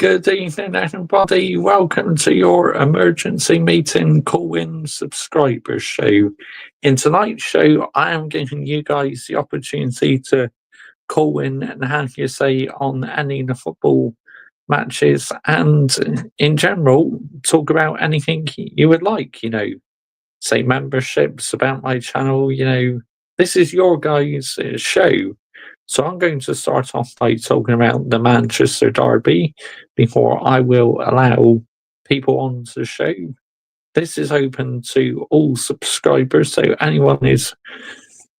Good evening, everybody. Welcome to your emergency meeting call-in subscribers show. In tonight's show, I am giving you guys the opportunity to call in and have your say on any of the football matches and, in general, talk about anything you would like. Say memberships about my channel. This is your guys' show. So I'm going to start off by talking about the Manchester Derby before I will allow people on the show. This is open to all subscribers, so anyone is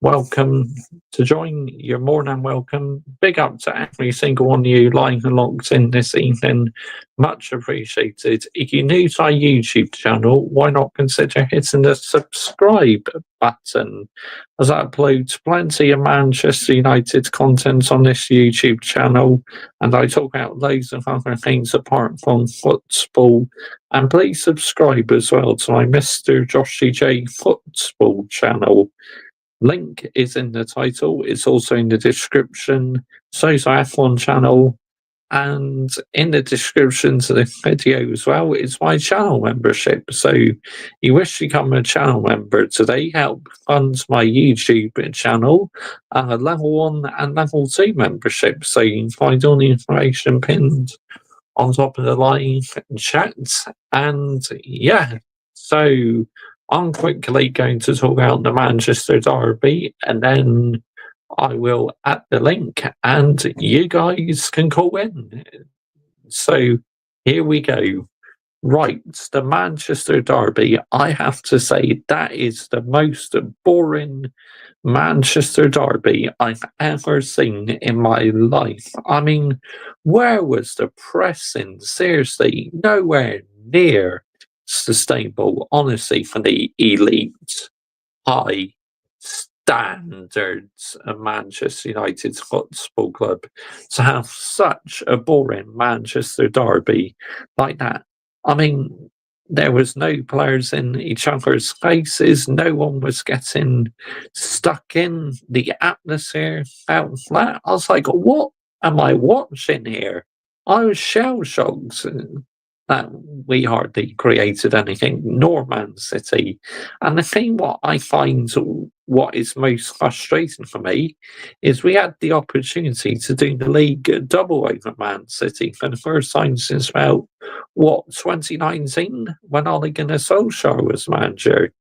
welcome to join. You're more than welcome. Big up to every single one of you lying and locked in this evening. Much appreciated. If you're new to our YouTube channel, why not consider hitting the subscribe button, as I upload plenty of Manchester United content on this YouTube channel, and I talk about loads of other things apart from football. And please subscribe as well to my Mr. Joshy J Football channel. Link is in the title. It's also in the description. So's our F1 channel. And in the description to the video as well is my channel membership. So you wish to become a channel member today, help fund my YouTube channel, level 1 and level 2 membership. So you can find all the information pinned on top of the live chat. And yeah, so I'm quickly going to talk about the Manchester Derby, and then I will add the link and you guys can call in. So here we go. Right, the Manchester Derby. I have to say that is the most boring Manchester Derby I've ever seen in my life. I mean, where was the pressing? Seriously, nowhere near sustainable, honestly, for the elite, high standards of Manchester United Football Club to have such a boring Manchester Derby like that. I mean, there was no players in each other's faces. No one was getting stuck in. The atmosphere felt flat. I was like, what am I watching here? I was shell shocked that we hardly created anything, nor Man City. And the thing what I find what is most frustrating for me is we had the opportunity to do the league double over Man City for the first time since about, 2019, when Ole Gunnar Solskjaer was manager.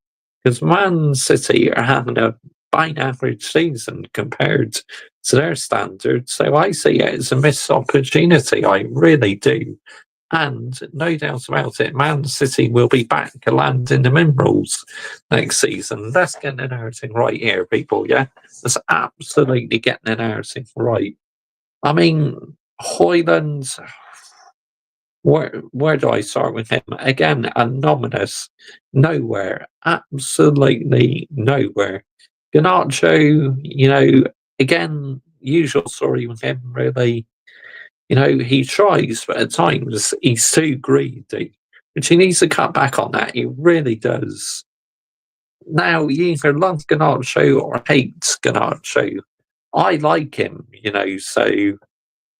Because Man City are having a fine average season compared to their standards. So I see it as a missed opportunity. I really do. And no doubt about it, Man City will be back landing the minerals next season. Let's get the narrative right here, people, yeah? Let's absolutely get the narrative right. I mean, Hoyland, where do I start with him? Again, anonymous, nowhere, absolutely nowhere. Garnacho, again, usual story with him, really. He tries, but at times he's too greedy, which he needs to cut back on that. He really does. Now, you either love Garnacho or hate Garnacho. I like him, so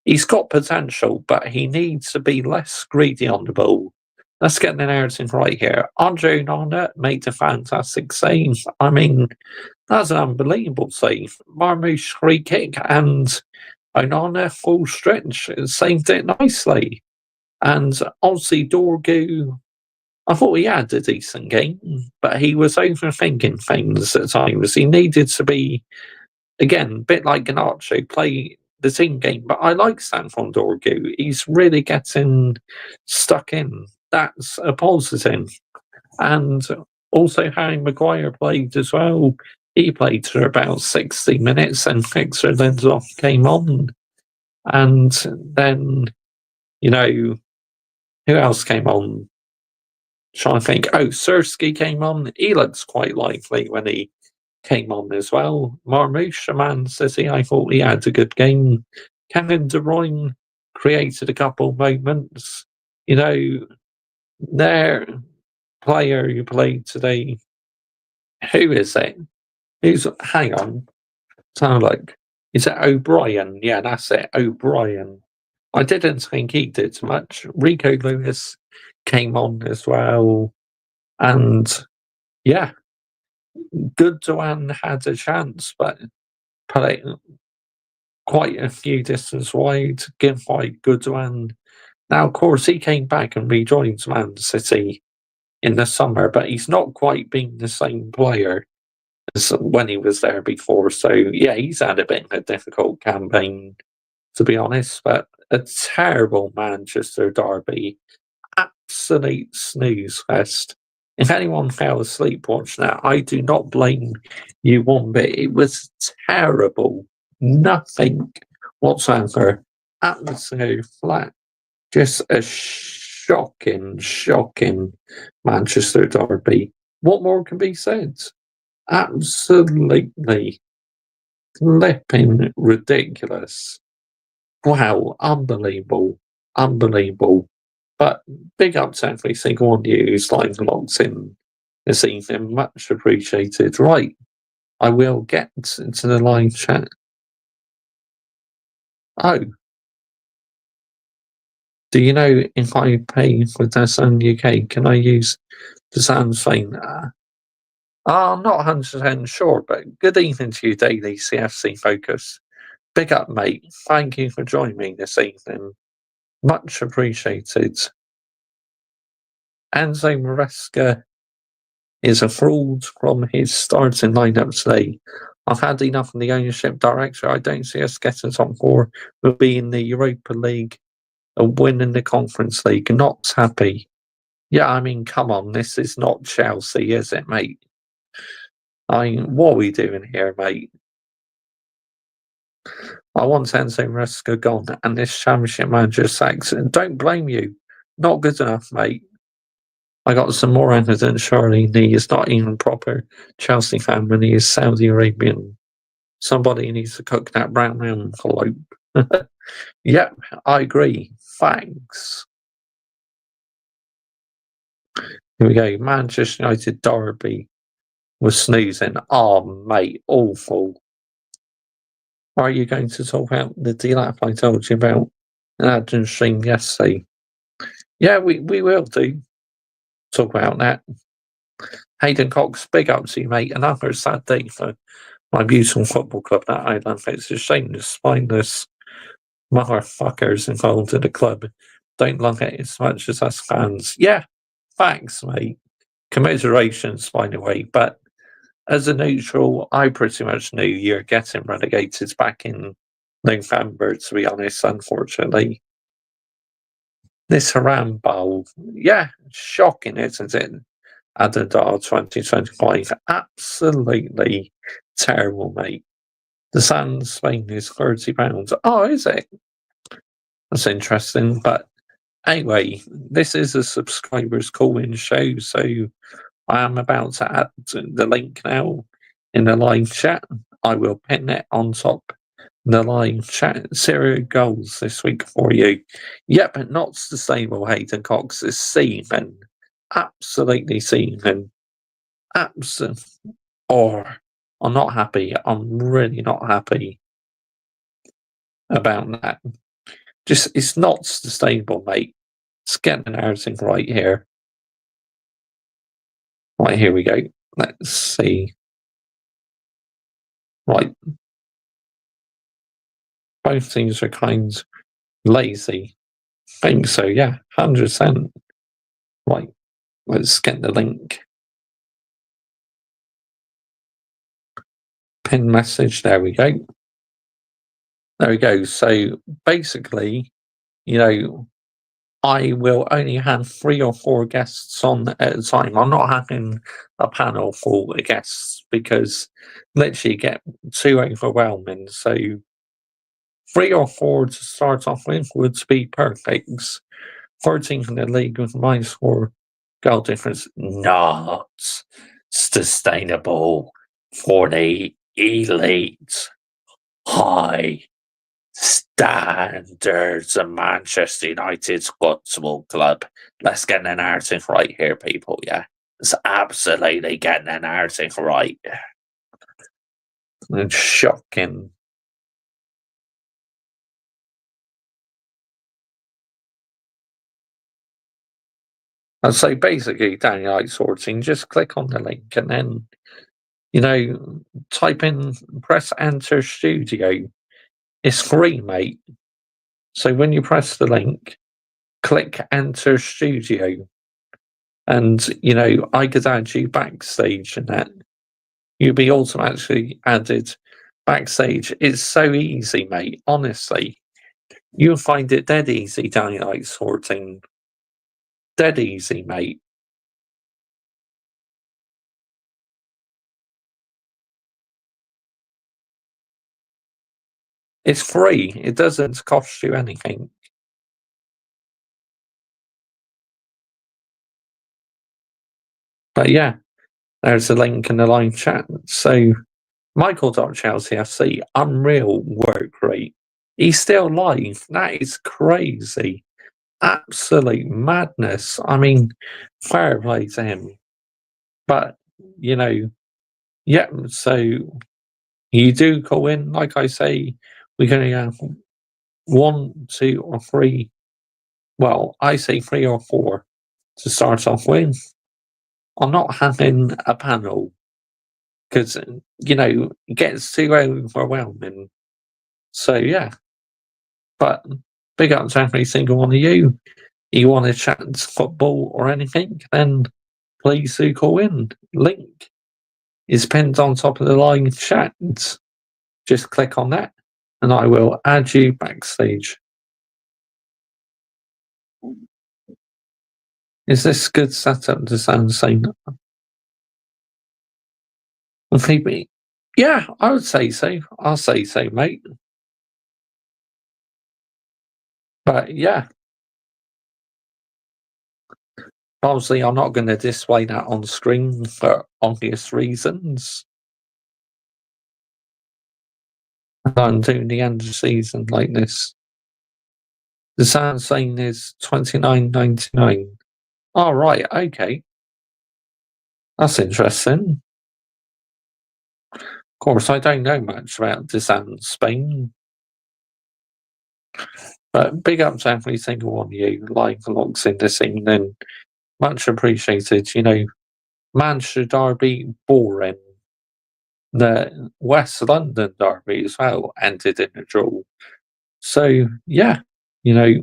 he's got potential, but he needs to be less greedy on the ball. Let's get the narrative right here. Andre Onana made a fantastic save. I mean, that's an unbelievable save. Marmoush free kick and Onana full stretch saved it nicely. And Ozzy Dorgu, I thought he had a decent game, but he was overthinking things at times. He needed to be, again, a bit like Garnacho, play the team game. But I like Stamford Dorgu. He's really getting stuck in. That's a positive. And also Harry Maguire played as well. He played for about 60 minutes and Victor Lindelof came on. And then, who else came on? Trying to think. Oh, Sirski came on. He looks quite lively when he came on as well. Marmoush, Man City, I thought he had a good game. Kevin De Bruyne created a couple moments. Their player who played today, who is it? Hang on. Sound like, is it O'Brien? Yeah, that's it, O'Brien. I didn't think he did much. Rico Lewis came on as well, and yeah, Goodwin had a chance, but put it quite a few distance wide, give by Goodwin. Now, of course, he came back and rejoined Man City in the summer, but he's not quite been the same player as when he was there before. So, yeah, he's had a bit of a difficult campaign, to be honest, but a terrible Manchester derby. Absolute snooze fest. If anyone fell asleep watching that, I do not blame you one bit. It was terrible. Nothing whatsoever. Atmosphere flat. Just a shocking Manchester derby. What more can be said? Absolutely flipping ridiculous. Wow, unbelievable. But big up to every single one of you who's like logged in this evening. Much appreciated. Right, I will get into the live chat. Oh, do you know if I pay for DAZN UK, can I use DAZN's thing? I'm not 100% sure, but good evening to you, Daily CFC Focus. Big up, mate. Thank you for joining me this evening. Much appreciated. Enzo Maresca is a fraud from his starting lineup today. I've had enough of the ownership director. I don't see us getting top four. We'll be in the Europa League and winning the Conference League. Not happy. Yeah, I mean, come on. This is not Chelsea, is it, mate? I mean, what are we doing here, mate? I want Enzo Maresca gone and this championship manager sacked. Don't blame you. Not good enough, mate. I got some more evidence. Surely he is not even proper Chelsea fan when he is Saudi Arabian. Somebody needs to cook that brown envelope. Yep, I agree. Thanks. Here we go. Manchester United derby was snoozing. Oh, mate, awful. Are you going to talk about the DLAP I told you about in Adam's stream yesterday? Yeah, we will do. Talk about that. Hayden Cox, big up to you, mate. Another sad day for my beautiful football club, that Island. It's a shame the spineless motherfuckers involved in the club don't love it as much as us fans. Yeah, thanks, mate. Commiserations, by the way. But as a neutral, I pretty much knew you're getting relegated back in November, to be honest, unfortunately. This Haram Bowl, yeah, shocking, isn't it? Adadar 2025. Absolutely terrible, mate. The Sand Spain is £30. Oh, is it? That's interesting. But anyway, this is a subscribers call-in show, so I am about to add the link now in the live chat. I will pin it on top the live chat. 0 goals this week for you. Yep, not sustainable. Hayden Cox is seething. Absolutely seething. Or I'm not happy. I'm really not happy about that. Just, it's not sustainable, mate. Let's get everything right here. Right, here we go. Let's see. Right. Both teams are kind of lazy. I think so, yeah. 100%. Right. Let's get the link. Pin message. There we go. There we go. So basically, you know, I will only have 3 or 4 guests on at a time. I'm not having a panel full of guests because literally get too overwhelming. So 3 or 4 to start off with would be perfect. 13th in the league with -4 goal difference. Not sustainable for the elite high standards of Manchester United's football club. Let's get the narrative right here, people. Yeah, it's absolutely getting the narrative right. It's shocking. And so basically, down your sorting, just click on the link and then, type in, press enter studio. It's free, mate. So when you press the link, click enter studio. And, I could add you backstage and that. You'll be automatically added backstage. It's so easy, mate. Honestly. You'll find it dead easy down your sorting. Dead easy, mate. It's free. It doesn't cost you anything. But yeah, there's a link in the live chat. So Michael.Chelsea FC, unreal work rate. He's still live. That is crazy. Absolute madness. I mean, fair play to him. But, yeah, so you do call in, like I say, we're going to have 1, 2, or 3. Well, I say 3 or 4 to start off with. I'm not having a panel because, it gets too overwhelming. So, yeah. But big up to every single one of you. You want to chat football or anything, then please do call in. Link is pinned on top of the live chat. Just click on that and I will add you backstage. Is this good setup to sound the same? Maybe. Yeah, I would say so. I'll say so, mate. But yeah. Obviously, I'm not going to display that on screen for obvious reasons. I'm doing the end of the season like this. The sound sign is $29.99. All right, okay. That's interesting. Of course, I don't know much about Desan Spain. But big up to every single one of you, live logs in this evening. Much appreciated. Manchester Derby, boring. The West London Derby as well ended in a draw. So, yeah, yeah,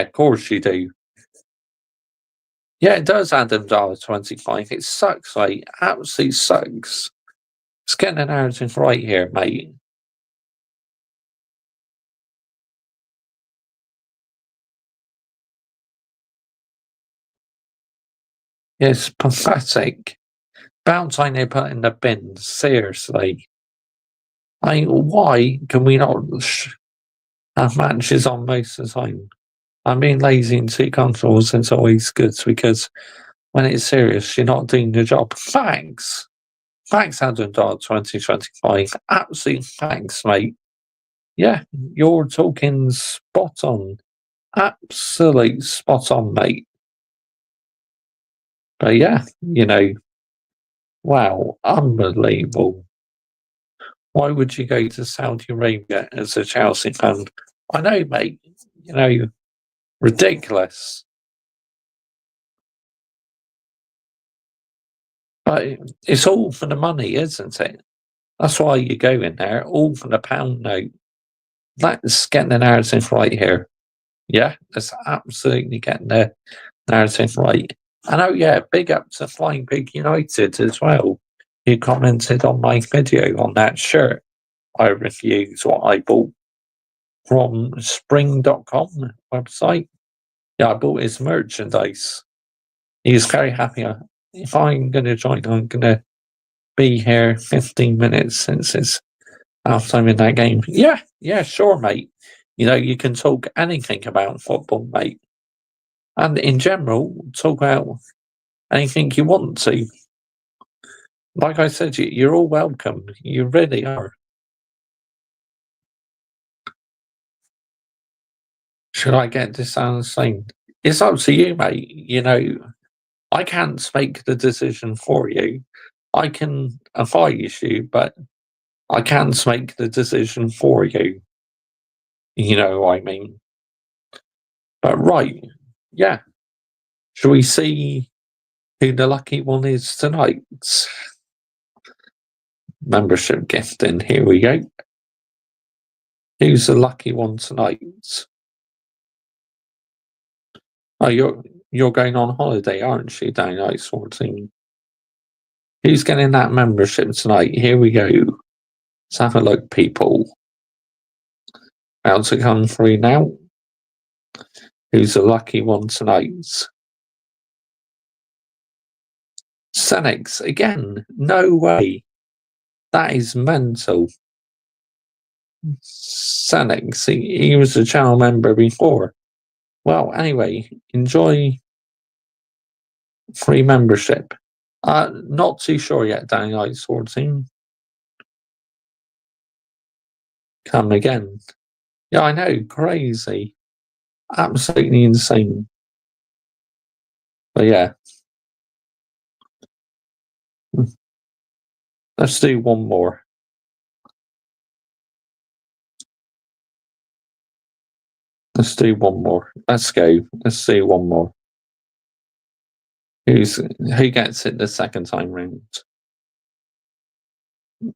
of course you do. Yeah, it does add them $1.25. It sucks, mate. Absolutely sucks. It's getting an narrative right here, mate. It's pathetic. About time they put in the bin, seriously. Why can we not have matches on most of the time? I'm being lazy and too comfortable since always good because when it's serious, you're not doing the job. Thanks. Thanks, Adam Dart 2025. Absolute thanks, mate. Yeah, you're talking spot on. Absolute spot on, mate. But yeah, wow, unbelievable. Why would you go to Saudi Arabia as a Chelsea fan? I know, mate. Ridiculous. But it's all for the money, isn't it? That's why you go in there, all for the pound note. That's getting the narrative right here. Yeah, that's absolutely getting the narrative right. And oh yeah, big up to Flying Pig United as well, who commented on my video on that shirt I reviewed, what I bought from spring.com website. Yeah, I bought his merchandise. He's very happy. If I'm going to join, I'm going to be here 15 minutes since it's halftime in that game. Yeah, sure, mate. You can talk anything about football, mate. And in general, talk about anything you want to. Like I said, you're all welcome. You really are. Should I get this sound same? It's up to you, mate. I can't make the decision for you. I can advise you, but I can't make the decision for you. You know what I mean? But right, yeah. Shall we see who the lucky one is tonight? Membership gifting. Here we go. Who's the lucky one tonight? Oh, you're going on holiday, aren't you, Daylight 14? Who's getting that membership tonight? Here we go. Let's have a look, people. About to come through now. Who's the lucky one tonight? Senex again. No way. That is mental. Senex, he was a channel member before. Well, anyway, enjoy free membership. Not too sure yet, Daylight 14. Come again. Yeah, I know, crazy. Absolutely insane. But yeah. Let's do one more. Let's do one more. Let's go. Let's do one more. Who gets it the second time round?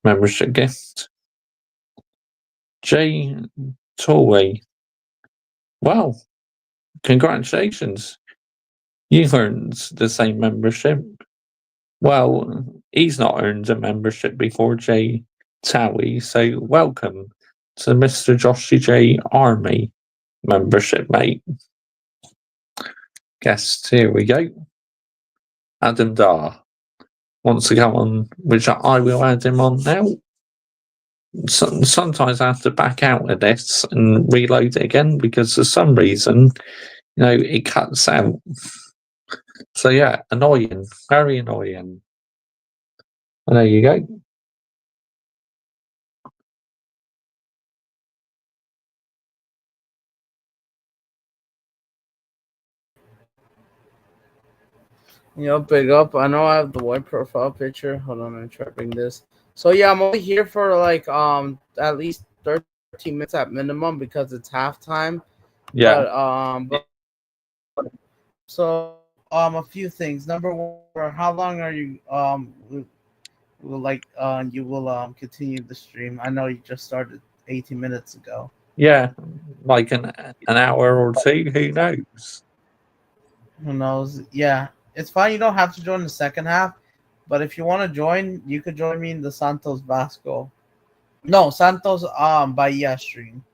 Membership gift. Jay Tollway. Well, congratulations. You've earned the same membership. Well, he's not earned a membership before, Jay Towie, so welcome to Mr. Joshy J Army membership, mate. Guest, here we go. Adam Dar wants to come on, which I will add him on now. Sometimes I have to back out of this and reload it again because for some reason, it cuts out. So yeah, annoying, very annoying. And there you go. Big up. I know I have the white profile picture. Hold on, I'm trying to bring this. So yeah, I'm only here for like at least 13 minutes at minimum because it's halftime. Yeah. So a few things. Number one, how long are you you will continue the stream? I know you just started 18 minutes ago. Yeah, like an hour or two. Who knows? Who knows? Yeah, it's fine. You don't have to join the second half, but if you want to join, you could join me in the Santos Vasco. No, Santos Bahia stream.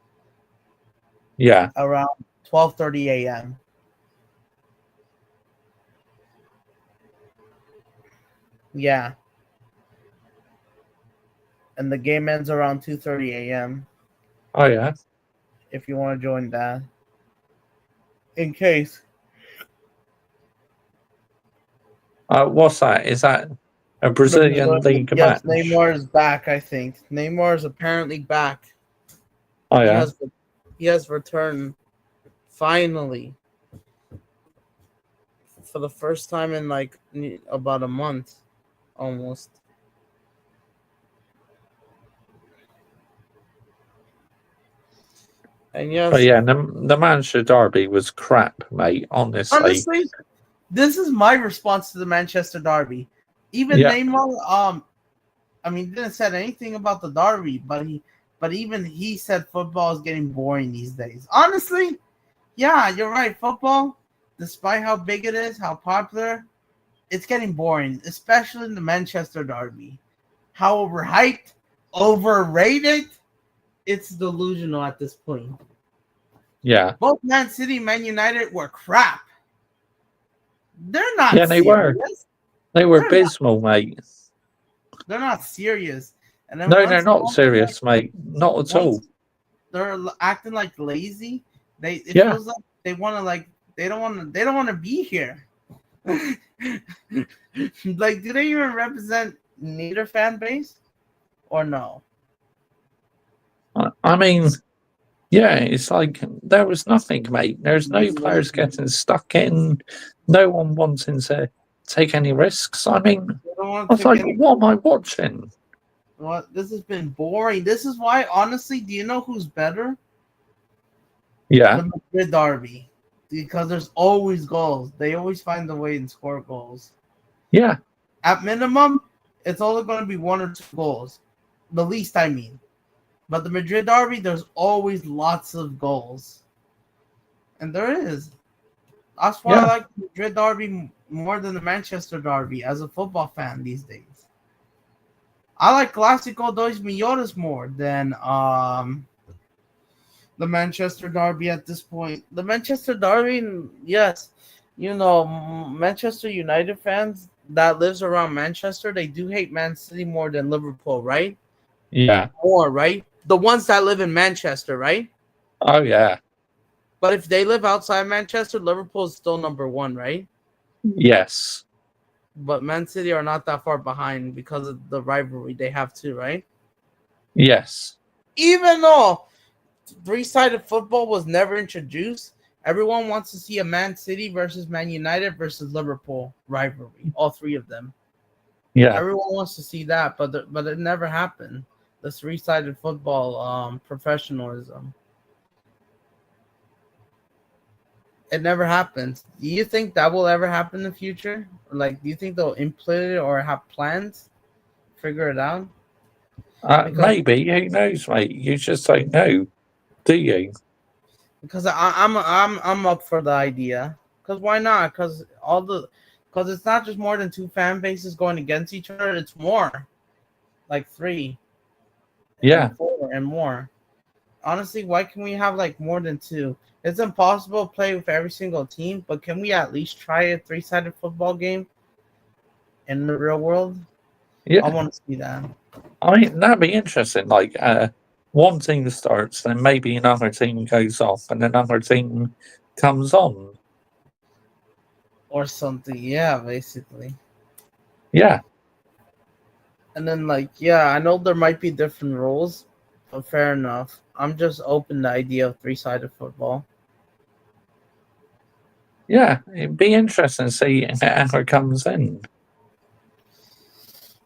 Yeah, around 12:30 a.m. Yeah, and the game ends around 2:30 a.m. Oh yeah. If you want to join that, in case. What's that? Is that a Brazilian league yes, match? Neymar is back. I think Neymar is apparently back. Oh yeah. He has returned finally for the first time in like about a month, almost. And yes, but yeah, the Manchester derby was crap, mate. Honestly, this is my response to the Manchester derby. Even Neymar, didn't said anything about the derby, but even he said football is getting boring these days. Honestly, yeah, you're right. Football, despite how big it is, how popular, it's getting boring, especially in the Manchester derby. How overhyped, overrated, it's delusional at this point. Yeah. Both Man City and Man United were crap. They're not Yeah, they serious. were. They were abysmal, mate. They're not serious. And then no, they're not serious, mate. Not at all. They're acting like lazy. It feels like they want to they don't want to be here. Like, do they even represent neither fan base or no? I mean, yeah, it's like there was nothing, mate. There's no players getting stuck in, no one wanting to take any risks. I mean, I was like, what am I watching? Well, this has been boring. This is why, honestly, do you know who's better? Yeah. The Madrid derby. because there's always goals. They always find a way and score goals. Yeah. At minimum, it's only going to be 1 or 2 goals. The least, I mean. But the Madrid derby, there's always lots of goals. And there is. That's why I like the Madrid derby more than the Manchester derby as a football fan these days. I like Clásico dos Millones more than the Manchester derby at this point. The Manchester derby, yes, Manchester United fans that lives around Manchester, they do hate Man City more than Liverpool, right? Yeah. More, right? The ones that live in Manchester, right? Oh, yeah. But if they live outside Manchester, Liverpool is still number 1, right? Yes. But Man City are not that far behind because of the rivalry they have too, right? Yes. Even though three-sided football was never introduced, everyone wants to see a Man City versus Man United versus Liverpool rivalry. All 3 of them. Yeah. Everyone wants to see that, but it never happened. The three-sided football professionalism. It never happens. Do you think that will ever happen in the future? Do you think they'll implement it or have plans? Figure it out? Maybe. Who knows, mate? You just don't know, do you? Because I'm up for the idea. Because why not? Because it's not just more than 2 fan bases going against each other. It's more, like 3, and 4 and more. Honestly, why can we have more than 2? It's impossible to play with every single team, but can we at least try a 3-sided football game in the real world? Yeah. I want to see that. I mean, that'd be interesting. One team starts, then maybe another team goes off, and another team comes on. Or something, yeah, basically. Yeah. And then, I know there might be different rules, but fair enough. I'm just open to the idea of 3-sided football. Yeah, it'd be interesting to see how it comes in.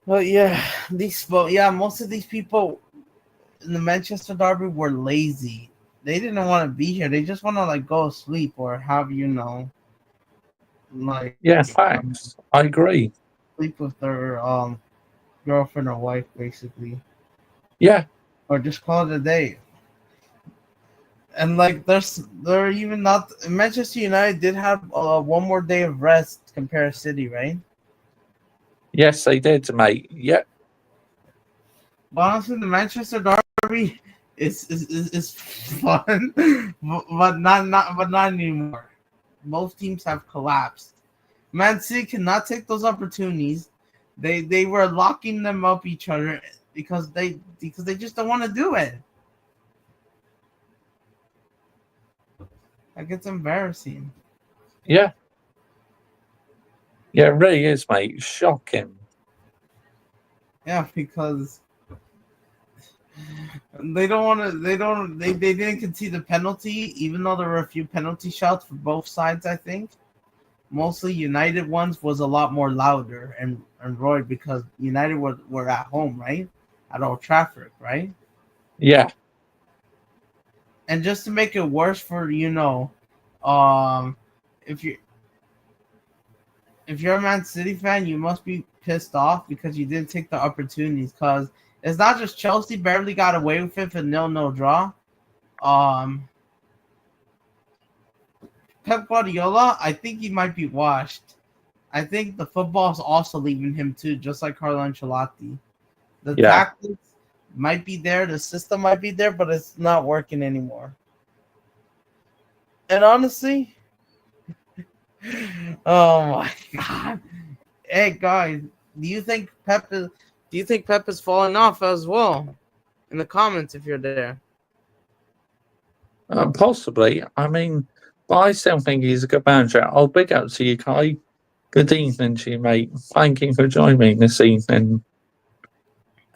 Well, most of these people in the Manchester derby were lazy. They didn't want to be here. They just want to go sleep or have Thanks. I agree. Sleep with their girlfriend or wife, basically. Yeah. Or just call it a day. And they're even not. Manchester United did have 1 more day of rest compared to City, right? Yes, they did, mate. Yeah. But honestly, the Manchester derby is fun, but not anymore. Both teams have collapsed. Man City cannot take those opportunities. They were locking them up each other because they just don't want to do it. It's embarrassing. Yeah. Yeah, it really is, mate. Shocking. Yeah, because they don't want to. They didn't concede the penalty, even though there were a few penalty shots for both sides. I think mostly United ones was a lot more louder and roared because United were at home, right, at Old Trafford, right? Yeah. And just to make it worse for if you're a Man City fan, you must be pissed off because you didn't take the opportunities. Because it's not just Chelsea barely got away with it for 0-0 draw. Pep Guardiola, I think he might be washed. I think the football is also leaving him too, just like Carlo Ancelotti. The tactics might be there, the system might be there, but it's not working anymore. And honestly, oh my god! Hey guys, do you think Pep is falling off as well? In the comments, if you're there. Possibly. I mean, but I still think he's a good manager. I'll big up to you, Kai. Good evening to you, mate. Thank you for joining me this evening.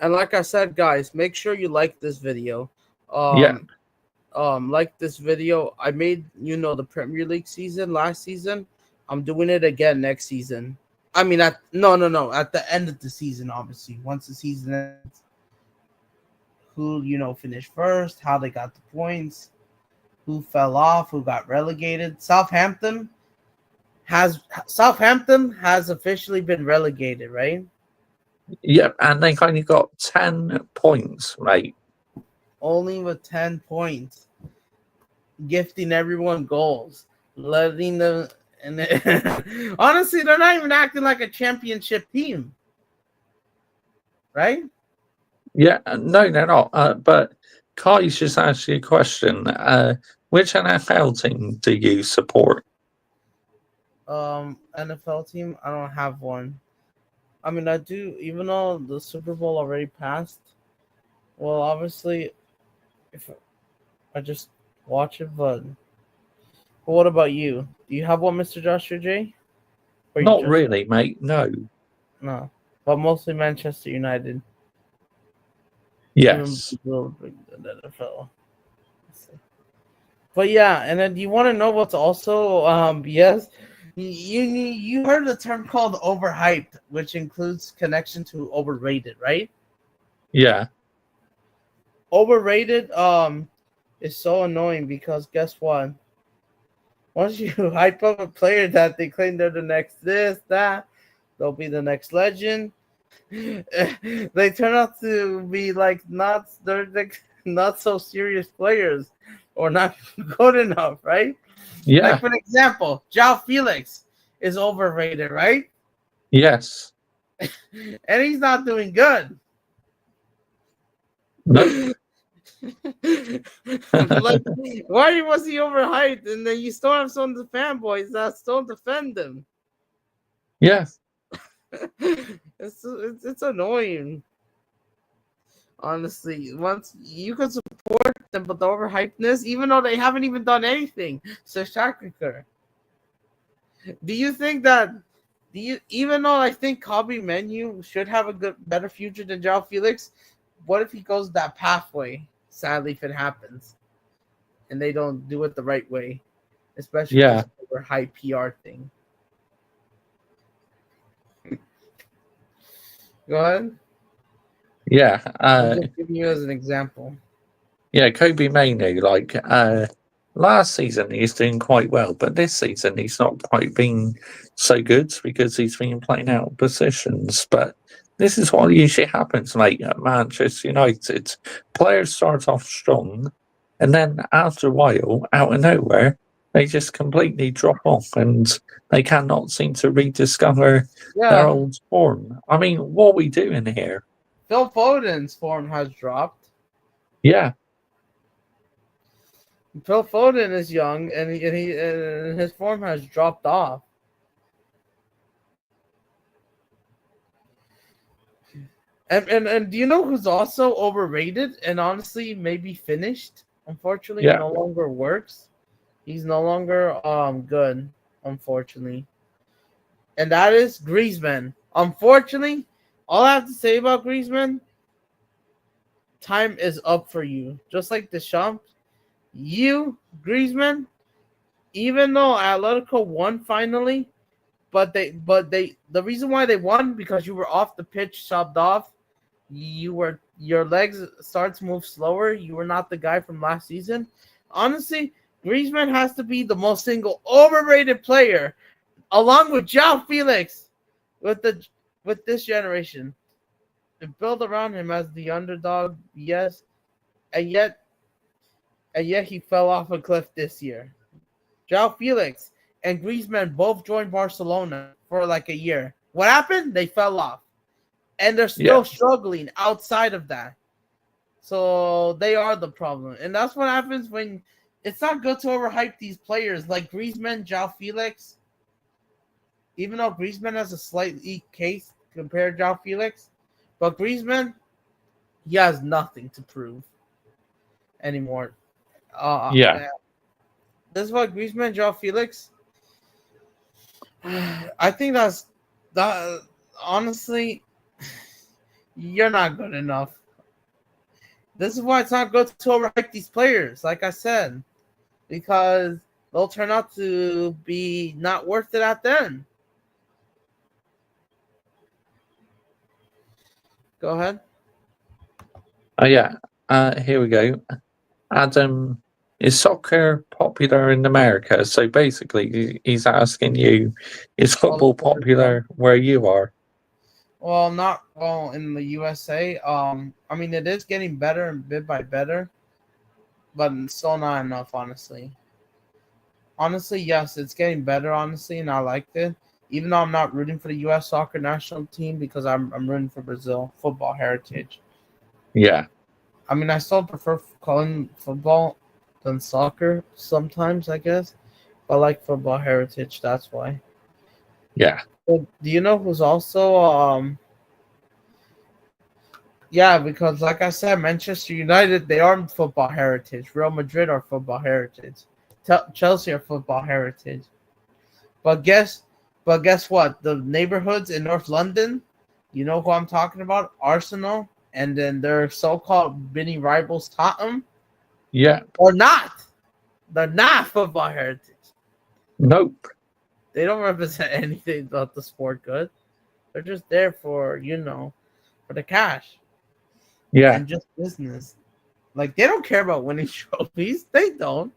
And like I said, guys, make sure you like this video. Like this video. I made the Premier League season last season. I'm doing it again next season. I mean, at the end of the season, obviously. Once the season ends, who finished first, how they got the points, who fell off, who got relegated. Southampton has officially been relegated, right? Yep, and they only got 10 points, mate. Only with 10 points, gifting everyone goals, letting them. And honestly, they're not even acting like a championship team, right? Yeah, no, they're not. But Kai's just asked you a question. Which NFL team do you support? NFL team, I don't have one. I mean, I do, even though the Super Bowl already passed. Well, obviously, if I just watch it, but what about you? Do you have one, Mr. Joshua J? Or you Not just really, mate. No. no? But mostly Manchester United, even Yes. the NFL. But yeah, and then do you want to know what's also yes, you heard the term called overhyped, which includes connection to overrated, right? Yeah. Overrated is so annoying because guess what? Once you hype up a player that they claim they're the next this, that, they'll be the next legend. They turn out to be like they're like not so serious players or not good enough, right? Yeah. Like for example, João Felix is overrated, right? Yes. And he's not doing good. Nope. Like, why was he overhyped? And then you still have some of the fanboys that still defend him. Yeah. It's annoying. Honestly, once you can support them, but the overhypedness, even though they haven't even done anything, so Shakrikar. Do you think that? Even though I think Kobe Menu should have a better future than João Felix, what if he goes that pathway? Sadly, if it happens, and they don't do it the right way, especially Yeah. this overhyped PR thing. Go ahead. Yeah. I'm just giving you as an example. Yeah, Kobe Mainu, like last season he's doing quite well, but this season he's not quite been so good because he's been playing out of positions. But this is what usually happens, mate, at Manchester United. Players start off strong, and then after a while, out of nowhere, they just completely drop off and they cannot seem to rediscover their Yeah, old form. I mean, what are we doing here? Phil Foden's form has dropped. Yeah. Phil Foden is young, and his form has dropped off. And do you know who's also overrated and honestly maybe finished? Unfortunately, Yeah. no longer works. He's no longer good, unfortunately. And that is Griezmann. Unfortunately, all I have to say about Griezmann, time is up for you. Just like Deschamps, you, Griezmann, even though Atletico won finally, but the reason why they won because you were off the pitch, subbed off. Your legs start to move slower. You were not the guy from last season. Honestly, Griezmann has to be the most single overrated player, along with João Felix, with this generation. And build around him as the underdog, yes, and yet he fell off a cliff this year. João Felix and Griezmann both joined Barcelona for like a year. What happened? They fell off. And they're still struggling outside of that. So they are the problem. And that's what happens when it's not good to overhype these players like Griezmann, João Felix. Even though Griezmann has a slightly case compared to João Felix. But Griezmann, he has nothing to prove anymore. Yeah. This is what Griezmann, João Felix. I think that honestly, you're not good enough. This is why it's not good to overhype these players, like I said, because they'll turn out to be not worth it at the end. Go ahead. Oh yeah. Here we go. Adam is soccer popular in America? So basically, he's asking you, is football popular where you are? Well, not well in the USA. I mean, it is getting better and bit by better, but still not enough, honestly. Honestly, yes, it's getting better, honestly, and I liked it. Even though I'm not rooting for the U.S. soccer national team because I'm rooting for Brazil football heritage. Yeah, I mean, I still prefer calling football than soccer sometimes, I guess. But I like football heritage, that's why. yeah, But do you know who's also yeah, because like I said, Manchester United, they are football heritage. Real Madrid are football heritage. Chelsea are football heritage. But guess what? The neighborhoods in North London, you know who I'm talking about? Arsenal, and then their so-called mini rivals Tottenham, yeah. or not. They're not football heritage. Nope. They don't represent anything about the sport good. They're just there for, for the cash Yeah. and just business. Like they don't care about winning trophies. They don't.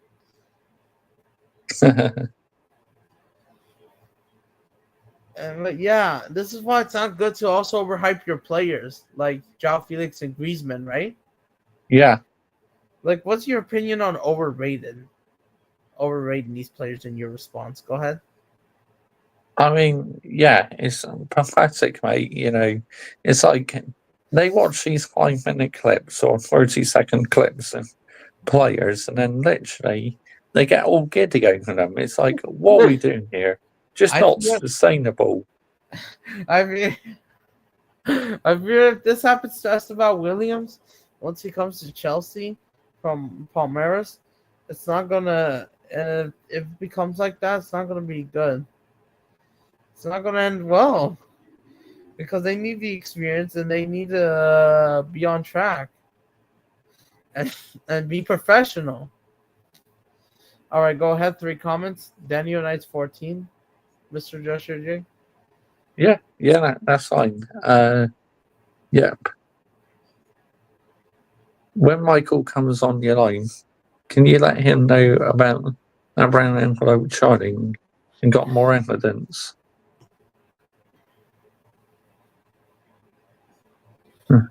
But yeah, this is why it's not good to also overhype your players like João Felix and Griezmann, right? Yeah. Like, what's your opinion on overrating these players in your response? Go ahead. I mean, yeah, it's pathetic, mate. It's like they watch these 5-minute clips or 30-second clips of players, and then literally they get all giddy over them. It's like, what are we doing here? Just I not feel, sustainable. I mean, I feel if this happens to Esteban Williams once he comes to Chelsea from Palmeiras, it's not gonna. And if it becomes like that, it's not gonna be good. It's not gonna end well because they need the experience and they need to be on track and be professional. All right, go ahead. 3 comments. Daniel Knights 14. Mr. Joshua J. Yeah, that's fine. Yeah. When Michael comes on your line, can you let him know about that brown envelope charting and got more evidence?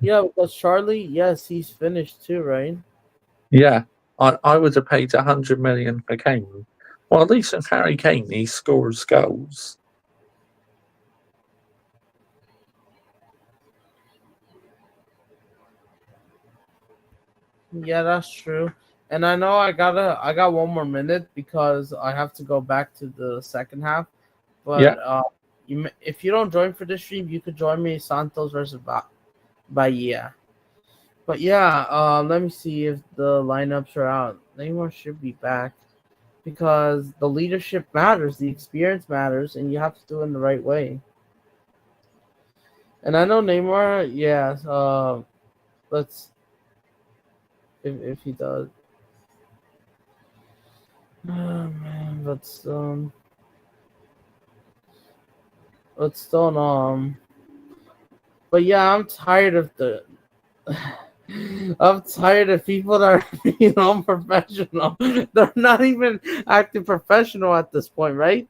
Yeah, because Charlie, yes, he's finished too, right? Yeah, I would have paid 100 million for Kane. Well, at least with Harry Kane, he scores goals. Yeah, that's true. And I know I got 1 more minute because I have to go back to the second half. Yeah, But if you don't join for this stream, you could join me Santos versus Bahia. But yeah, let me see if the lineups are out. Neymar should be back because the leadership matters, the experience matters, and you have to do it in the right way. And I know Neymar, yeah. Let's if he does. Oh man, but still but yeah, I'm tired of the I'm tired of people that are being unprofessional. They're not even acting professional at this point, right?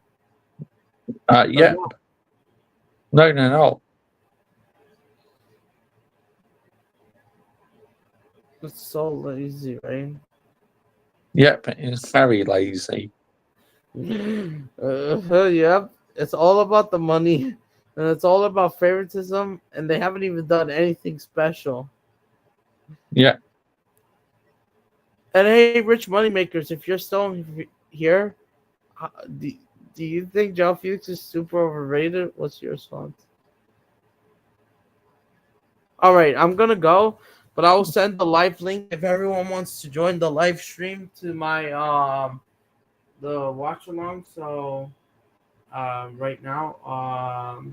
yeah. No. It's so lazy, right? Yep, it's very lazy. Yep. It's all about the money and it's all about favoritism, and they haven't even done anything special. Yeah, And hey, rich moneymakers, if you're still here, do, do you think João Felix is super overrated? What's your response? All right, I'm gonna go, but I will send the live link if everyone wants to join the live stream to my the watch along. So right now,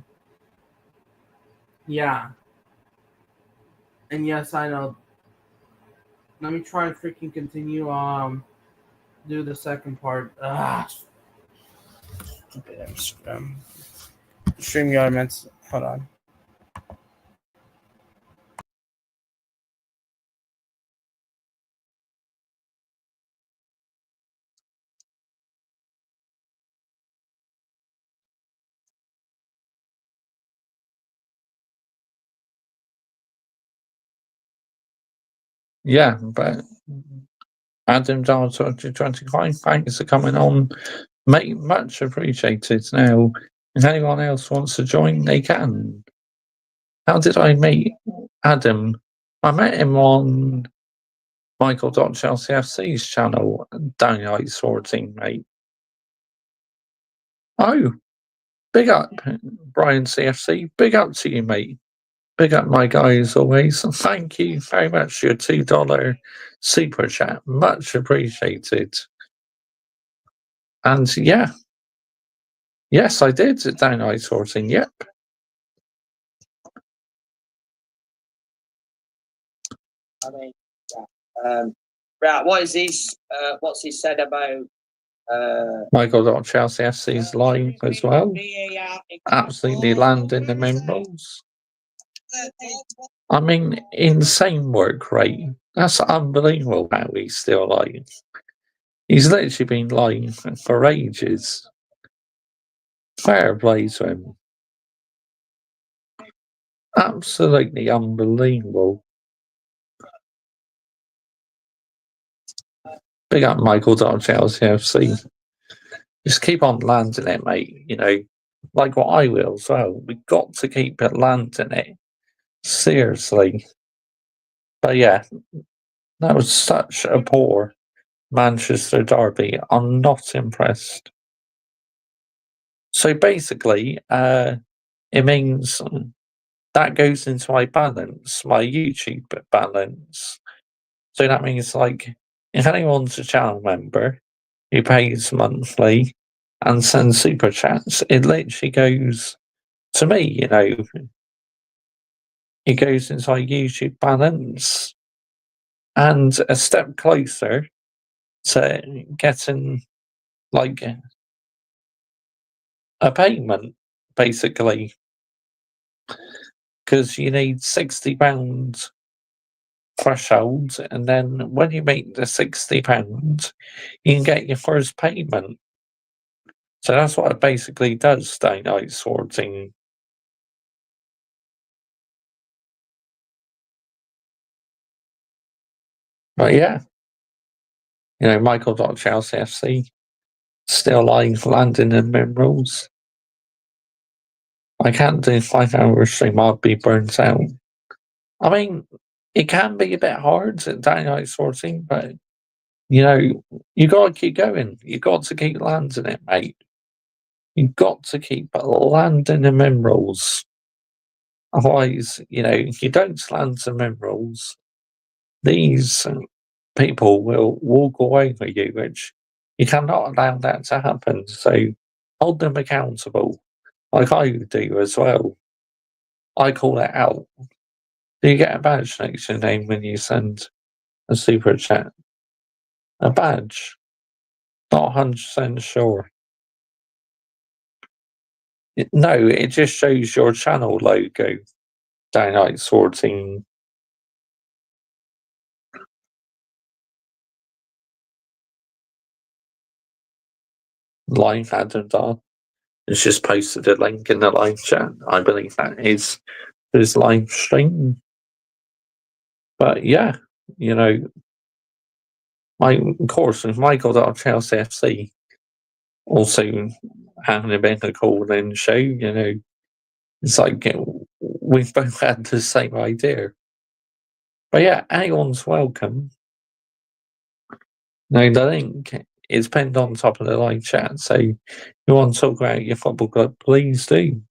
yeah, and yes, I know. Let me try and freaking continue. Do the second part. Stupid StreamYard meant. Hold on. yeah, but Adam Doll 2025, thanks for coming on. Mate, much appreciated. Now, if anyone else wants to join, they can. How did I meet Adam? I met him on Michael.ChelseaFC's channel, Downright Sorting, mate. Oh, big up, Brian CFC. Big up to you, mate. Big up my guy as always. Thank you very much for your $2 super chat. Much appreciated. And yeah. Yes, I did. Downright Sorting, yep. I mean, yeah. Right, what is this? What's he said about Michael.ChelseaFC's line as well? Absolutely landing the minerals. I mean, insane work rate. That's unbelievable how he's still lying. He's literally been lying for ages. Fair play to him. Absolutely unbelievable. Big up Michael.ChelseaFC. Just keep on landing it, mate. You know, like what I will as well. We've got to keep it landing it. Seriously. But yeah, that was such a poor Manchester derby. I'm not impressed. So basically, it means that goes into my balance, my YouTube balance. So that means, like, if anyone's a channel member who pays monthly and sends super chats, it literally goes to me, you know. It goes into my YouTube balance. And a step closer to getting, like, a payment, basically. Because you need £60 threshold, and then when you make the £60, you can get your first payment. So that's what it basically does, Downright Sorting. But yeah, you know, Michael.ChelseaFC still landing in minerals. I can't do 5 hours stream, I'd be burnt out. I mean, it can be a bit hard at Downright Sorting, but you know, you gotta keep going. You got to keep landing it, mate. You got to keep landing the minerals. Otherwise, you know, if you don't land the minerals, these people will walk away with you, which you cannot allow that to happen. So hold them accountable, like I do as well. I call it out. Do you get a badge next to your name when you send a super chat? A badge? Not 100% sure. No, it just shows your channel logo. Downright Sorting. Live Adam Dar has just posted a link in the live chat. I believe that is his live stream. But yeah, you know, of course, with Michael.ChelseaFC also having a bit of a call in show, you know, it's like we've both had the same idea. But yeah, anyone's welcome. Now, the link is pinned on top of the live chat, so if you want to talk about your football club, please do.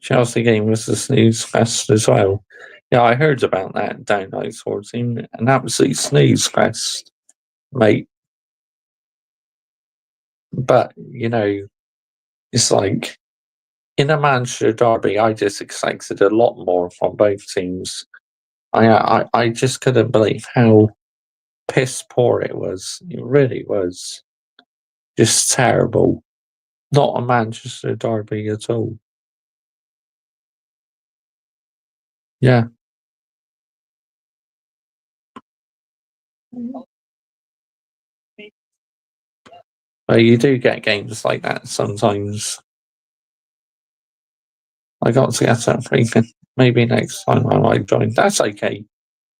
Chelsea game was a snooze fest as well. Yeah, I heard about that Downright Sorting. An absolute snooze fest, mate. But, you know, it's like in a Manchester derby, I just expected a lot more from both teams. I just couldn't believe how piss poor it was. It really was. Just terrible. Not a Manchester derby at all. Yeah. Well, you do get games like that sometimes. I got to get up thinking maybe next time I might join. That's okay.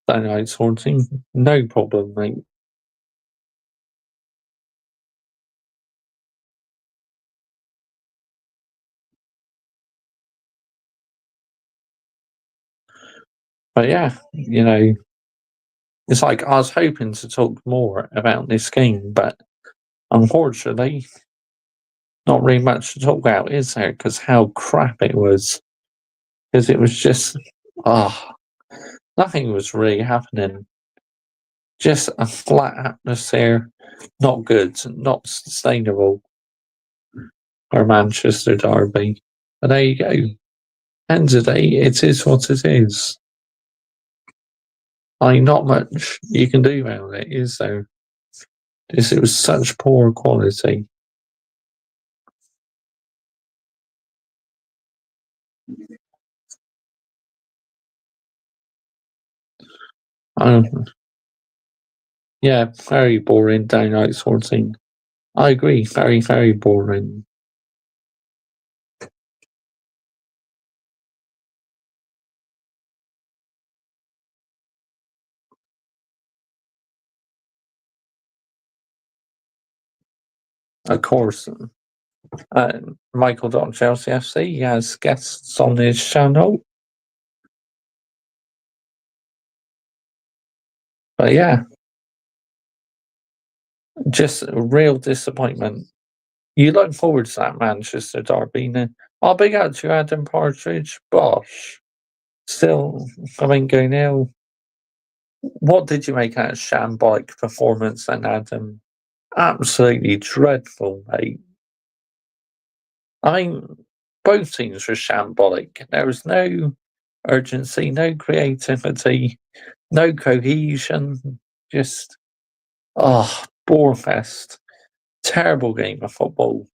Dynamite sorting, no problem, mate. But yeah, it's like I was hoping to talk more about this game, but unfortunately, not really much to talk about, is there? Because how crap it was. Because it was just, nothing was really happening. Just a flat atmosphere, not good, not sustainable for Manchester Derby. But there you go. End of the day, it is what it is. Not much you can do about it, is there? Just, it was such poor quality. Yeah, very boring downright sorting. I agree, very, very boring. Of course, Michael Chelsea FC has guests on his channel. But yeah, just a real disappointment. You look forward to that Manchester derby. Now, I'll big out to Adam Partridge. Bosh. Still, I mean, go now. What did you make out of shambolic performance then, Adam? Absolutely dreadful, mate. I mean, both teams were shambolic. There was no urgency, no creativity, no cohesion. Just, borefest. Terrible game of football.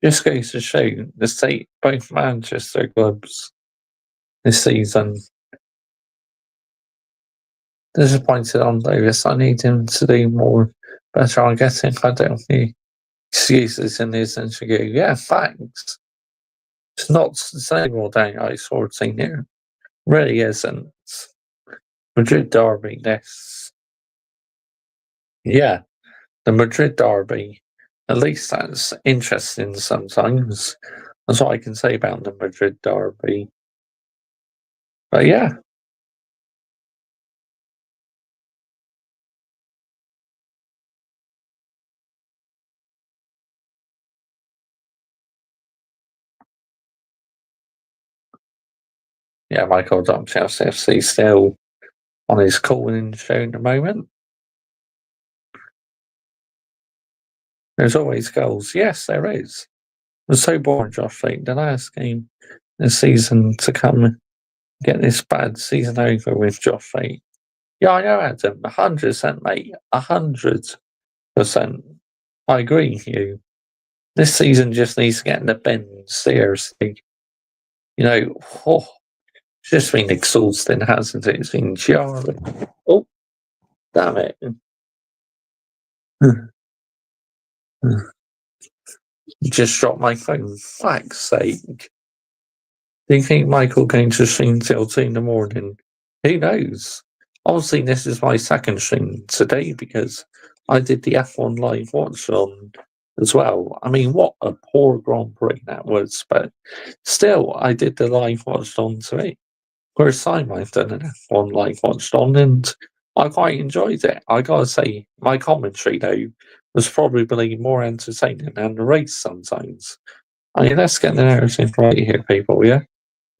Just goes to show the state both Manchester clubs this season. Disappointed on Davis. I need him to do more better on getting. I don't think excuses in his interview. Yeah, thanks. It's not sustainable down ice sorting here. Really isn't. Madrid derby, this. Yeah, the Madrid derby. At least that's interesting sometimes. That's what I can say about the Madrid derby. But yeah. Yeah, Michael Chelsea FC still on his calling show at the moment. There's always goals. Yes, there is. It was so boring, Josh Lake. The last game this season to come get this bad season over with, Josh Lake. Yeah, I know, Adam. 100%, mate. 100%. I agree with you. This season just needs to get in the bin, seriously. It's just been exhausting, hasn't it? It's been jarring. Oh, damn it. Just dropped my phone. Fuck's sake. Do you think Michael going to stream till 2 in the morning? Who knows? Obviously, this is my second stream today because I did the F1 live watch on as well. I mean, what a poor Grand Prix that was, but still, I did the live watch on to it. First time I've done an F1 live watched on, and I quite enjoyed it. I gotta say, my commentary though was probably more entertaining than the race sometimes. I mean, let's get the narrative right here, people, yeah?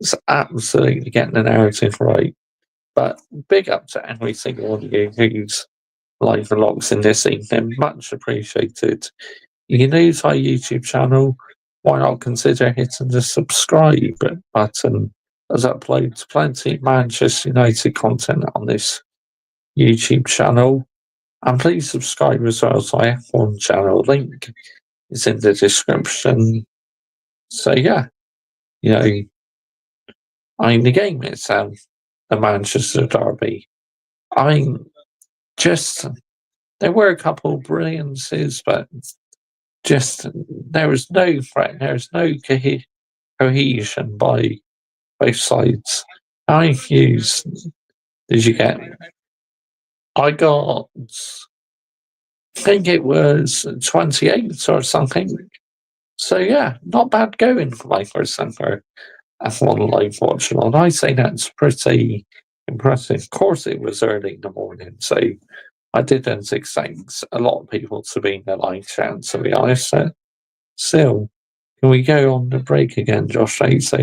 It's absolutely getting the narrative right. But big up to every single one of you who's live and locks in this evening. Much appreciated. If you're new to our YouTube channel, why not consider hitting the subscribe button, as I upload plenty of Manchester United content on this YouTube channel. And please subscribe as well to our F1 channel. Link is in the description. So yeah, I mean, the game itself the Manchester derby. I mean, just there were a couple of brilliances, but just there was no threat. There was no cohesion by both sides. How many views did you get? I got, I think it was 28 or something. So yeah, not bad going for my first ever F1 live watch along. I say that's pretty impressive. Of course, it was early in the morning, so I didn't expect a lot of people to be in the live chat, to be honest. Still, can we go on the break again, Josh? So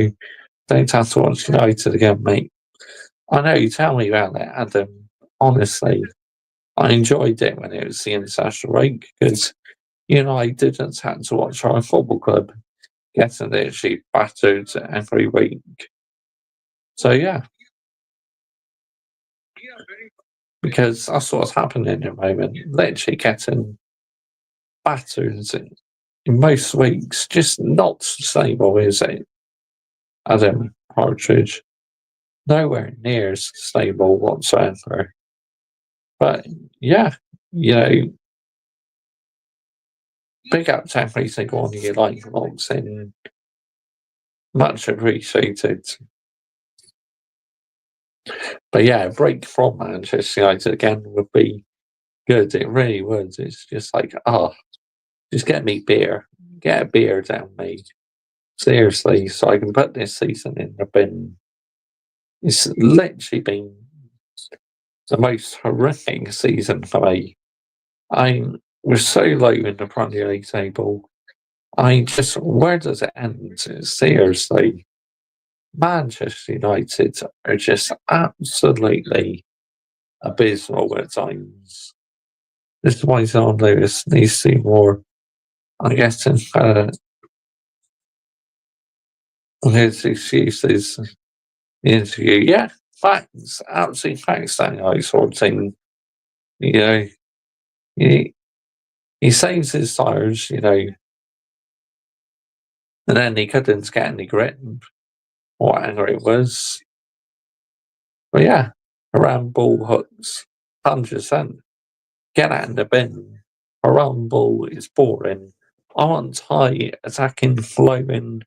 don't have to watch United again, mate. I know, you tell me about that, Adam. Honestly, I enjoyed it when it was the international break because I didn't have to watch our football club getting literally battered every week. So yeah, because that's what's happening at the moment. Literally getting battered in most weeks. Just not sustainable, is it? Adam Partridge. Nowhere near stable whatsoever. But yeah, big up to every single one of you like logs in. Much appreciated. But yeah, a break from Manchester United again would be good. It really would. It's just like, just get me beer. Get a beer down me. Seriously, so I can put this season in the bin. It's literally been the most horrific season for me. We're so low in the Premier League table. Where does it end? Seriously. Manchester United are just absolutely abysmal at times. This is why John Lewis needs to be more, I guess, his excuses the interview. Yeah, facts, absolute facts that I sort of thing. He saves his tires, and then he couldn't get any grit, whatever it was. But yeah, around ball hooks, 100%. Get that in the bin. Around ball is boring. I want high attacking, flowing,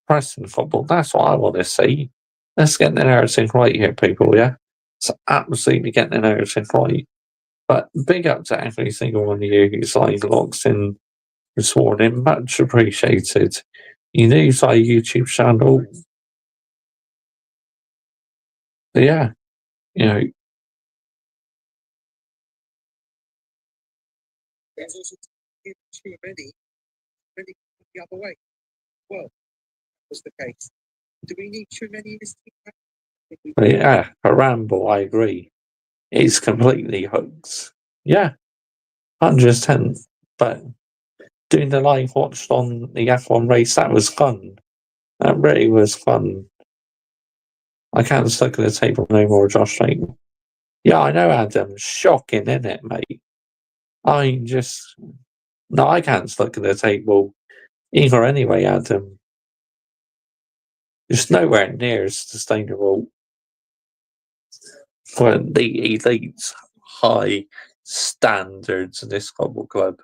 pressing football. That's what I want to see. Let's get the narrative right here, people, yeah? It's absolutely getting the narrative right. But big up to every single one of you who's logged in this morning. Much appreciated. You use our YouTube channel. But yeah, There's also too many the other way. Well, was the case. Do we need too many in this team? But yeah, a ramble, I agree. It's completely hooks. Yeah, 110. But doing the live watch on the F1 race, that was fun. That really was fun. I can't stuck at the table no more, Josh. Yeah, I know, Adam. Shocking, isn't it, mate? No, I can't stuck at the table either anyway, Adam. Just nowhere near as sustainable for the elite's high standards in this football club.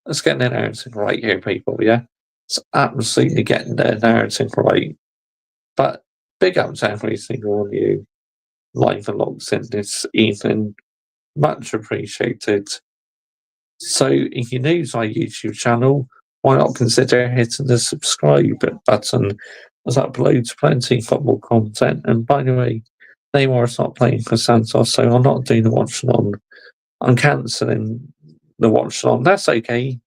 Let's get the narrative right here, people, yeah? It's absolutely getting the narrative right. But big up to every single one of you live and logs in this evening. Much appreciated. So if you're new to our YouTube channel, why not consider hitting the subscribe button, as I upload plenty of football content. And by the way, Neymar's not playing for Santos, so I'm not doing the watch along. I'm cancelling the watch along. That's okay.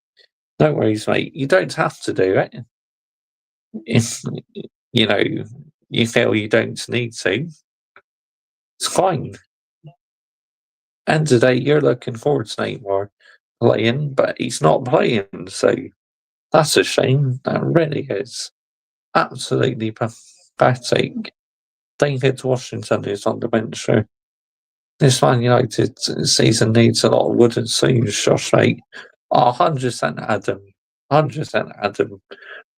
No worries, mate. You don't have to do it. If you feel you don't need to, it's fine. End of the day, you're looking forward to Neymar playing, but he's not playing, so that's a shame. That really is. Absolutely pathetic. David Washington is on the bench. So this Man United season needs a lot of wooden spoons, Josh, mate. 100% Adam. 100% Adam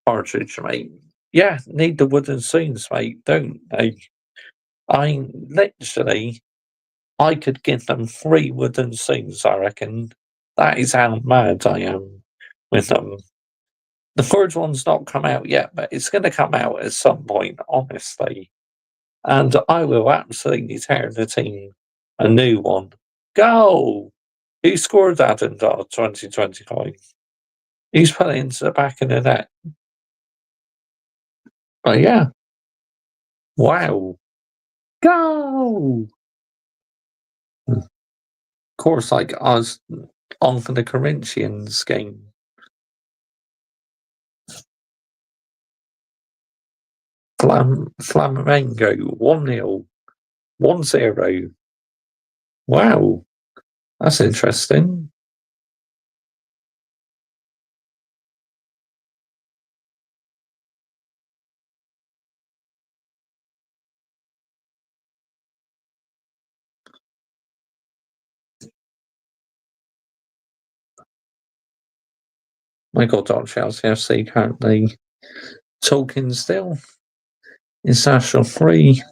Partridge, mate. Yeah, need the wooden spoons, mate. Don't they? Literally, I could give them 3 wooden spoons, I reckon. That is how mad I am with them. The third one's not come out yet, but it's going to come out at some point, honestly. And I will absolutely tear the team a new one. Go! Who scored that in 2025? He's put it into the back of the net. But yeah. Wow. Go! Of course, like I was on for the Corinthians game. Flamengo 1-0, 1-0. Wow, that's interesting. Michael Dot Chelsea FC currently talking still. International 3-0.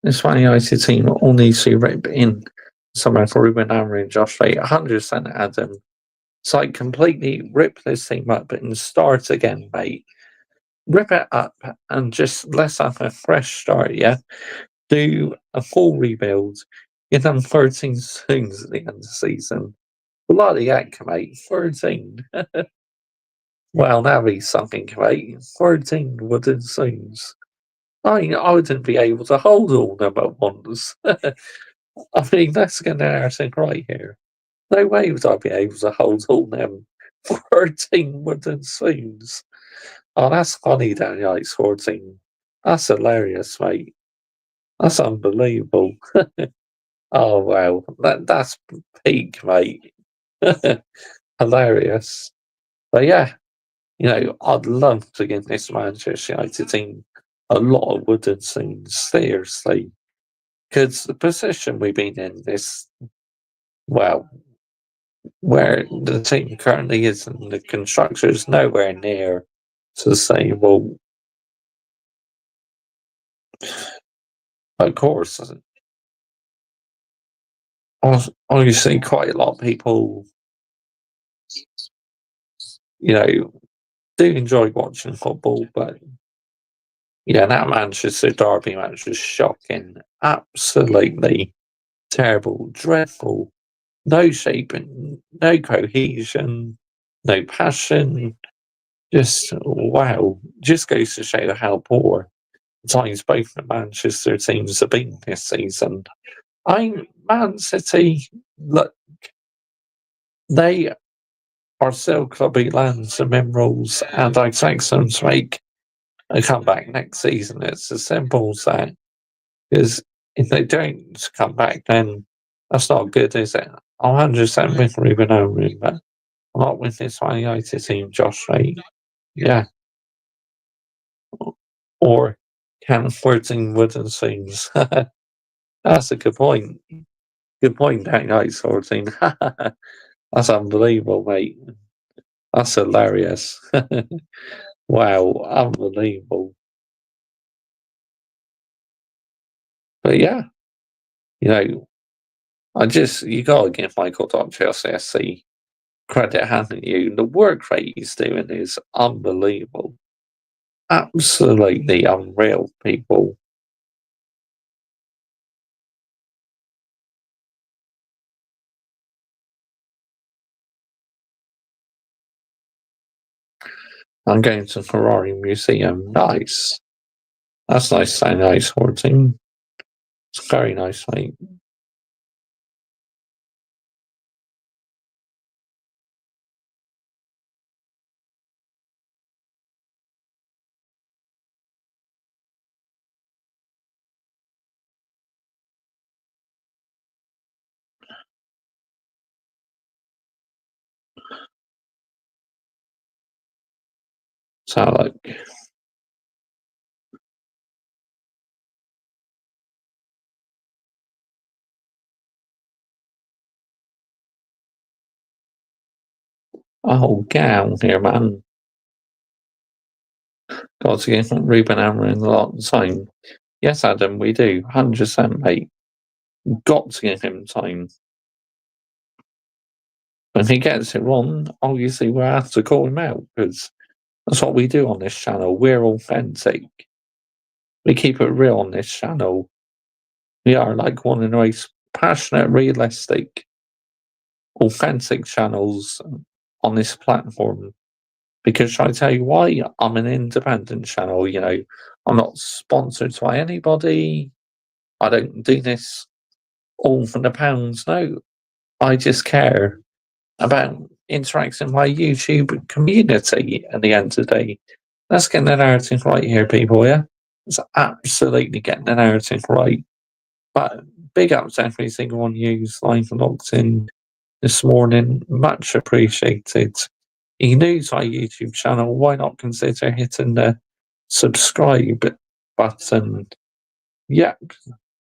This Man United team all needs to rip in somewhere for Ruben Amorim, Josh Ray, 100% Adam. It's like completely rip this team up and start again, mate. Rip it up and just let's have a fresh start, yeah? Do a full rebuild, give them 13 swings at the end of the season. Bloody heck, mate, 13. Well, that'd be something, mate. 13 wooden swings. I wouldn't be able to hold all them at once. I mean, that's going to everything right here. No way would I be able to hold all them 14 wooden swings. Oh, that's funny, Daniel. It's 14. That's hilarious, mate. That's unbelievable. Oh, wow. That's peak, mate. Hilarious. But yeah, I'd love to give this Manchester United team a lot of wooden scenes, seriously. Because the position we've been in this, well, where the team currently is and the construction is nowhere near to say, well, of course, obviously quite a lot of people, do enjoy watching football, but that Manchester Derby match was shocking. Absolutely terrible, dreadful. No shaping, no cohesion, no passion. Just wow. Just goes to show how poor times both the Manchester teams have been this season. Man City, look, they are still clubby lands and minerals, and I expect them to make a comeback next season. It's as simple as that. Because if they don't come back, then that's not good, is it? I'm 100% with Ruben Amorim, but I'm not with this Man United team, Josh Ray. Yeah. Or can 14 wooden swings. That's a good point. Good point, that night 14. That's unbelievable, mate. That's hilarious. Wow, unbelievable. But yeah, you gotta give Michael Dock Chelsea SC credit, haven't you? The work rate he's doing is unbelievable. Absolutely unreal, people. I'm going to Ferrari Museum. Nice. That's nice, so nice, 14. It's very nice, mate. So, like, oh, get out here, man. Got to give Ruben Amorim a lot of time. Yes, Adam, we do. 100%, mate. Got to give him time. When he gets it wrong, obviously we'll have to call him out, because that's what we do on this channel. We're authentic. We keep it real on this channel. We are like one of the most passionate, realistic, authentic channels on this platform. Because shall I tell you why? I'm an independent channel, you know. I'm not sponsored by anybody. I don't do this all for the pounds. No, I just care about interacting with my YouTube community at the end of the day. Let's get the narrative right here, people, yeah? It's absolutely getting the narrative right. But big ups to every single one of you live and locked in this morning. Much appreciated. If you're new to our YouTube channel, why not consider hitting the subscribe button? Yep.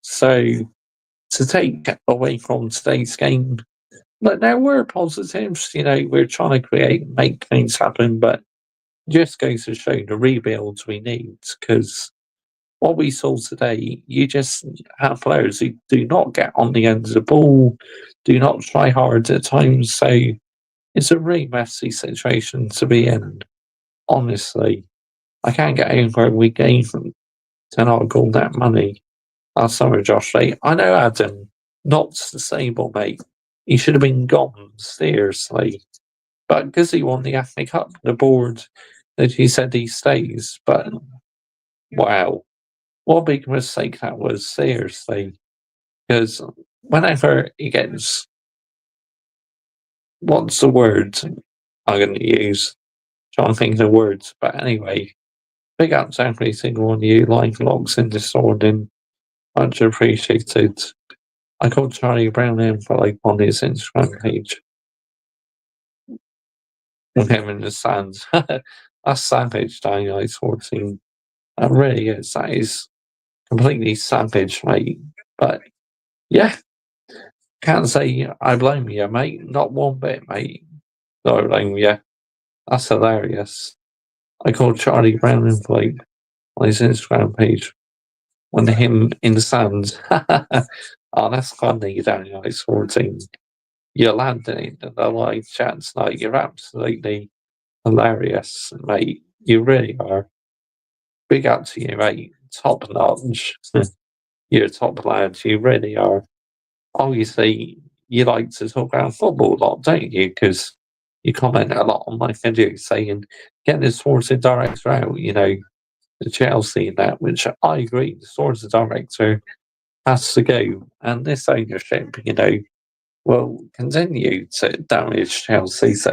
So, to take away from today's game, but now we're positives, you know, we're trying to make things happen, but just goes to show the rebuilds we need, because what we saw today, you just have players who do not get on the end of the ball, do not try hard at times, so it's a really messy situation to be in, honestly. I can't get over we gave them Ten-Hag that money last summer, Josh. I know Adam, not disabled, mate. He should have been gone, seriously. But because he won the FA Cup, the board that he said he stays. But wow, what a big mistake that was, seriously. Because whenever he gets, what's the word I'm going to use? Trying to think of the words. But anyway, big up to every single one of you, live logs in this morning. Much appreciated. I called Charlie Brown in for like on his Instagram page. With him in the sands. That's savage, Daniel 14. That really is. That is completely savage, mate. But yeah, can't say I blame you, mate. Not one bit, mate. No, I blame you. That's hilarious. I called Charlie Brown in for like on his Instagram page. When him in the sands. Oh, that's funny, Daniel 14. You're landing in the live chat tonight. You're absolutely hilarious, mate. You really are. Big up to you, mate. Top notch. You're a top lad. You really are. Obviously, you like to talk about football a lot, don't you? Because you comment a lot on my videos saying, get the sporting director out, you know, the Chelsea and that, which I agree. The sporting director has to go. And this ownership, you know, will continue to damage Chelsea. So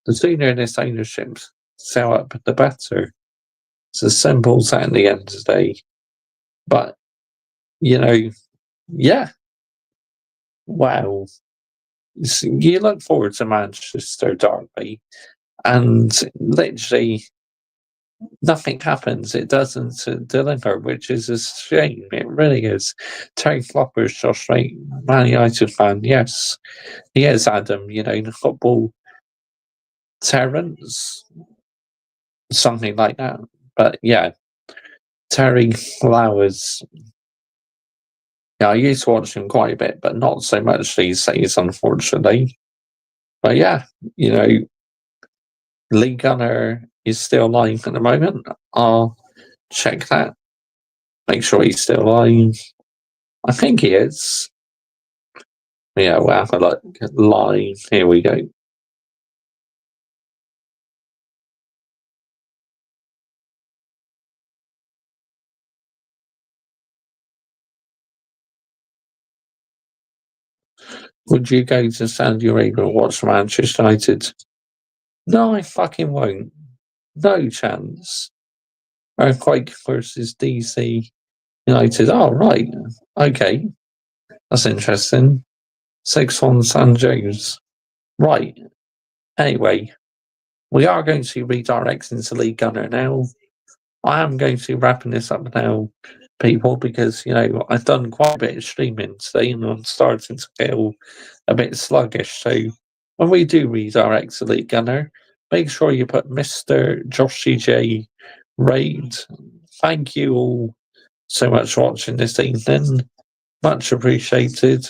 the sooner this ownership sell up, the better. It's as simple as that at the end of the day. But, you know, yeah. Wow. You look forward to Manchester Derby, and literally nothing happens. It doesn't deliver, which is a shame. It really is. Terry Flopper's Josh Wright, Man United fan. Yes, he is, Adam. You know, the football Terrence, something like that. But yeah, Terry Flowers. Yeah, I used to watch him quite a bit, but not so much these days, unfortunately. But yeah, you know, Lee Gunner is still alive at the moment. I'll check that. Make sure he's still alive. I think he is. Yeah, we'll have a look live. Here we go. Would you go to Saudi Arabia and watch Manchester United? No, I fucking won't. No chance. Earthquake versus DC United. Oh, right. Okay. That's interesting. 6-1 San Jose. Right. Anyway, we are going to redirect into Lee Gunner now. I am going to be wrapping this up now, people, because, you know, I've done quite a bit of streaming today and I'm starting to feel a bit sluggish. So when we do redirect to Lee Gunner, make sure you put Mr. Joshy J Raid. Thank you all so much for watching this evening. Much appreciated.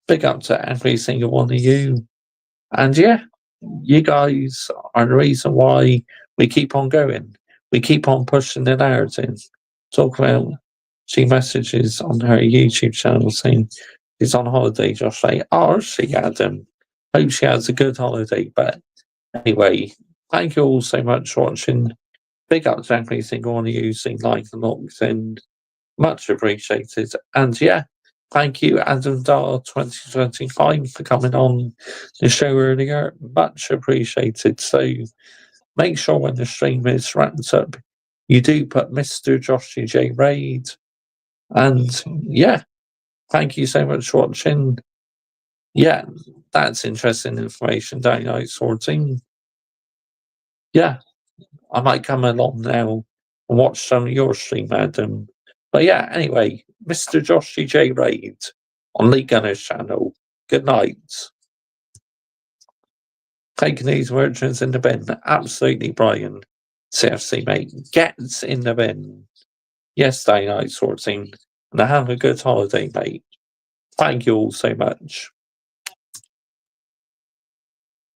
Big up to every single one of you. And yeah, you guys are the reason why we keep on going. We keep on pushing the narrative. Talk about, she messages on her YouTube channel saying she's on holiday. Just say, oh, she Adam. Hope she has a good holiday. But anyway, thank you all so much for watching. Big up to every single one of you seeing like and looks, and much appreciated. And yeah, thank you, Adam Dar 2025, for coming on the show earlier. Much appreciated. So make sure when the stream is wrapped up, you do put Mr. Joshy J Raid. And yeah, thank you so much for watching. Yeah, that's interesting information. Day Night Sorting. Yeah, I might come along now and watch some of your stream, Adam. But yeah, anyway, Mr. Joshy J Raid on Lee Gunner's channel. Good night. Taking these merchants in the bin. Absolutely, Brian. CFC, mate. Gets in the bin. Yes, Day Night Sorting. And have a good holiday, mate. Thank you all so much.